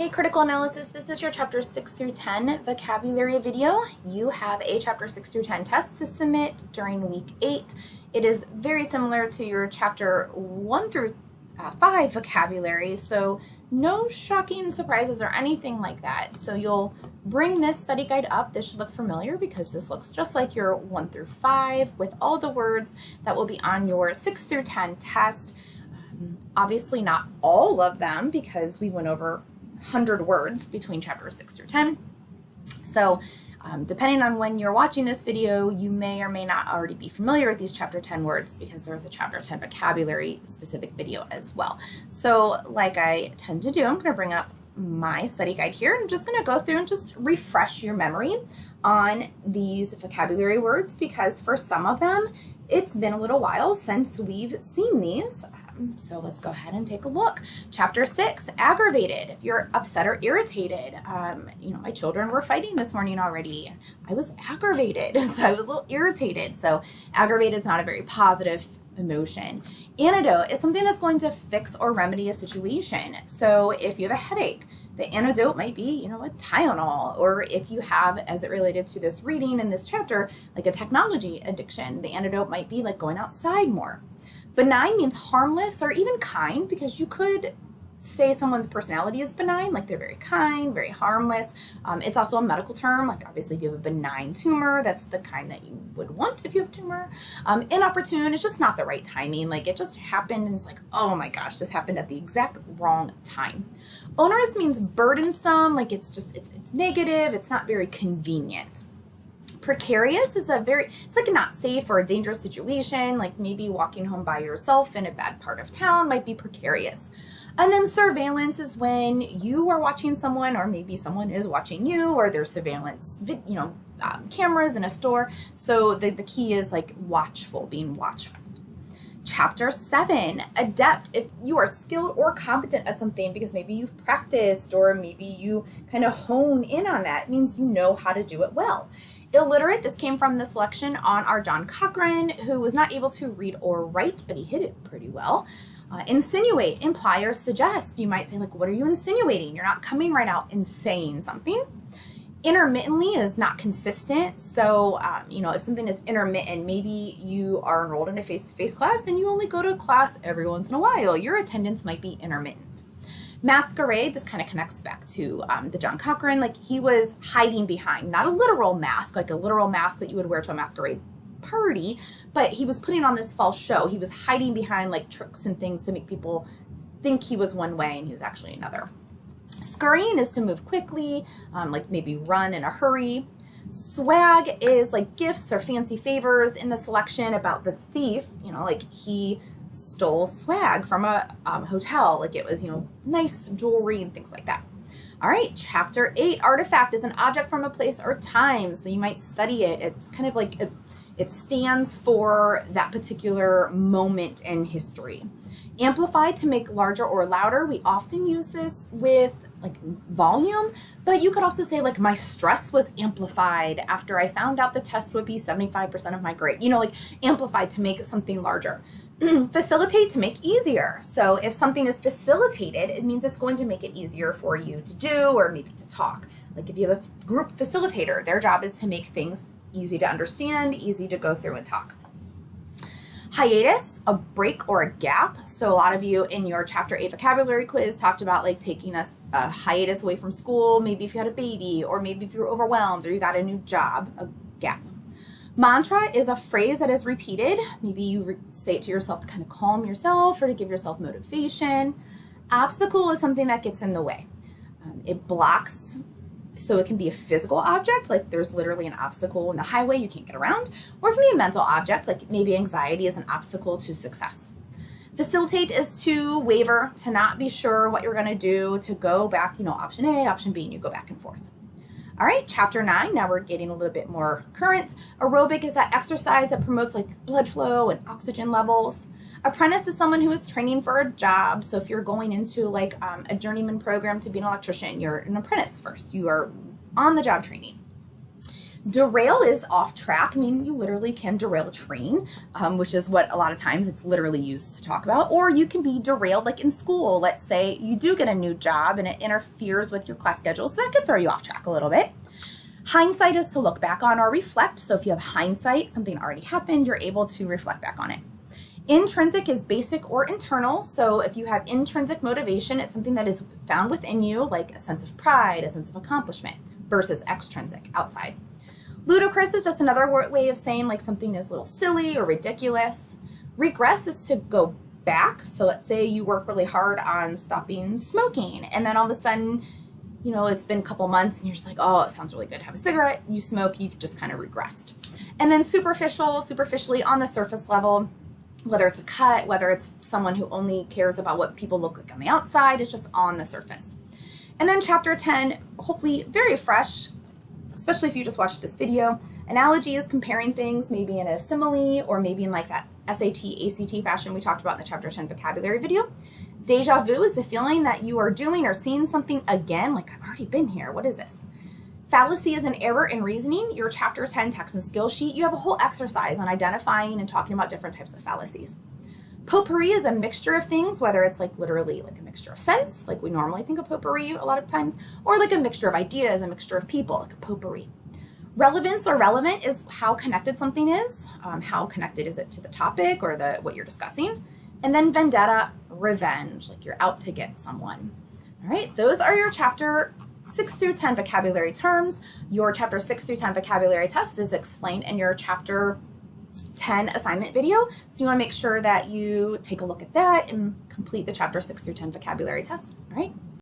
Hey, Critical Analysis, this is your Chapter 6 through 10 vocabulary video. You have a Chapter 6 through 10 test to submit during Week 8. It is very similar to your Chapter 1 through 5 vocabulary, so no shocking surprises or anything like that. So you'll bring this study guide up. This should look familiar because this looks just like your 1 through 5 with all the words that will be on your 6 through 10 test. Obviously not all of them because we went over 100 words between chapters 6 through 10. So depending on when you're watching this video, you may or may not already be familiar with these chapter 10 words because there's a chapter 10 vocabulary specific video as well. So like I tend to do, I'm going to bring up my study guide here. I'm just going to go through and just refresh your memory on these vocabulary words because for some of them, it's been a little while since we've seen these. So let's go ahead and take a look. Chapter 6, aggravated. If you're upset or irritated, my children were fighting this morning already. I was aggravated, so I was a little irritated. So aggravated is not a very positive emotion. Antidote is something that's going to fix or remedy a situation. So if you have a headache, the antidote might be, a Tylenol, or if you have, as it related to this reading in this chapter, like a technology addiction, the antidote might be like going outside more. Benign means harmless or even kind because you could say someone's personality is benign, like they're very kind, very harmless. It's also a medical term, like obviously if you have a benign tumor, that's the kind that you would want if you have a tumor. Inopportune is just not the right timing, like it just happened and it's like, oh my gosh, this happened at the exact wrong time. Onerous means burdensome, like it's negative, it's not very convenient. Precarious is it's like a not safe or a dangerous situation, like maybe walking home by yourself in a bad part of town might be precarious. And then surveillance is when you are watching someone or maybe someone is watching you or there's surveillance, cameras in a store. So the key is like watchful, being watchful. Chapter 7, adept. If you are skilled or competent at something because maybe you've practiced or maybe you kind of hone in on that, it means you know how to do it well. Illiterate, this came from the selection on our John Cochran, who was not able to read or write, but he hit it pretty well. Insinuate, imply or suggest. You might say, like, what are you insinuating? You're not coming right out and saying something. Intermittently is not consistent. So, if something is intermittent, maybe you are enrolled in a face-to-face class and you only go to class every once in a while. Your attendance might be intermittent. Masquerade, this kind of connects back to the John Cochran, like he was hiding behind, not a literal mask, like a literal mask that you would wear to a masquerade party, but he was putting on this false show. He was hiding behind like tricks and things to make people think he was one way and he was actually another. Scurrying is to move quickly, like maybe run in a hurry. Swag is like gifts or fancy favors. In the selection about the thief, like he stole swag from a hotel, like it was, nice jewelry and things like that. All right, chapter 8, artifact is an object from a place or time. So you might study it. It's kind of like it stands for that particular moment in history. Amplify, to make larger or louder. We often use this with like volume, but you could also say like my stress was amplified after I found out the test would be 75% of my grade, like amplified to make something larger. Facilitate, to make easier. So if something is facilitated, it means it's going to make it easier for you to do or maybe to talk. Like if you have a group facilitator, their job is to make things easy to understand, easy to go through and talk. Hiatus, a break or a gap. So a lot of you in your chapter 8 vocabulary quiz talked about like taking a hiatus away from school, maybe if you had a baby or maybe if you were overwhelmed or you got a new job, a gap. Mantra is a phrase that is repeated. Maybe you say it to yourself to kind of calm yourself or to give yourself motivation. Obstacle is something that gets in the way. It blocks, so it can be a physical object, like there's literally an obstacle in the highway you can't get around, or it can be a mental object, like maybe anxiety is an obstacle to success. Facilitate is to waver, to not be sure what you're going to do, to go back, option A, option B, and you go back and forth. All right, chapter 9, now we're getting a little bit more current. Aerobic is that exercise that promotes like blood flow and oxygen levels. Apprentice is someone who is training for a job. So if you're going into like a journeyman program to be an electrician, you're an apprentice first. You are on the job training. Derail is off track. I mean, you literally can derail a train, which is what a lot of times it's literally used to talk about. Or you can be derailed like in school. Let's say you do get a new job and it interferes with your class schedule, so that could throw you off track a little bit. Hindsight is to look back on or reflect. So if you have hindsight, something already happened, you're able to reflect back on it. Intrinsic is basic or internal. So if you have intrinsic motivation, it's something that is found within you, like a sense of pride, a sense of accomplishment, versus extrinsic, outside. Ludicrous is just another way of saying like something is a little silly or ridiculous. Regress is to go back. So let's say you work really hard on stopping smoking, and then all of a sudden, you know, it's been a couple months and you're just like, oh, it sounds really good to have a cigarette. You smoke, you've just kind of regressed. And then superficially on the surface level, whether it's a cut, whether it's someone who only cares about what people look like on the outside, it's just on the surface. And then chapter 10, hopefully very fresh, especially if you just watched this video. Analogy is comparing things maybe in a simile or maybe in like that SAT, ACT fashion we talked about in the chapter 10 vocabulary video. Deja vu is the feeling that you are doing or seeing something again, like I've already been here. What is this? Fallacy is an error in reasoning. Your chapter 10 text and skill sheet, you have a whole exercise on identifying and talking about different types of fallacies. Potpourri is a mixture of things, whether it's like literally like a mixture of scents, like we normally think of potpourri a lot of times, or like a mixture of ideas, a mixture of people, like a potpourri. Relevance or relevant is how connected something is. How connected is it to the topic or what you're discussing? And then vendetta, revenge, like you're out to get someone. All right, those are your chapter 6 through 10 vocabulary terms. Your chapter 6 through 10 vocabulary test is explained in your chapter 10 assignment video. So you want to make sure that you take a look at that and complete the chapter 6 through 10 vocabulary test. All right.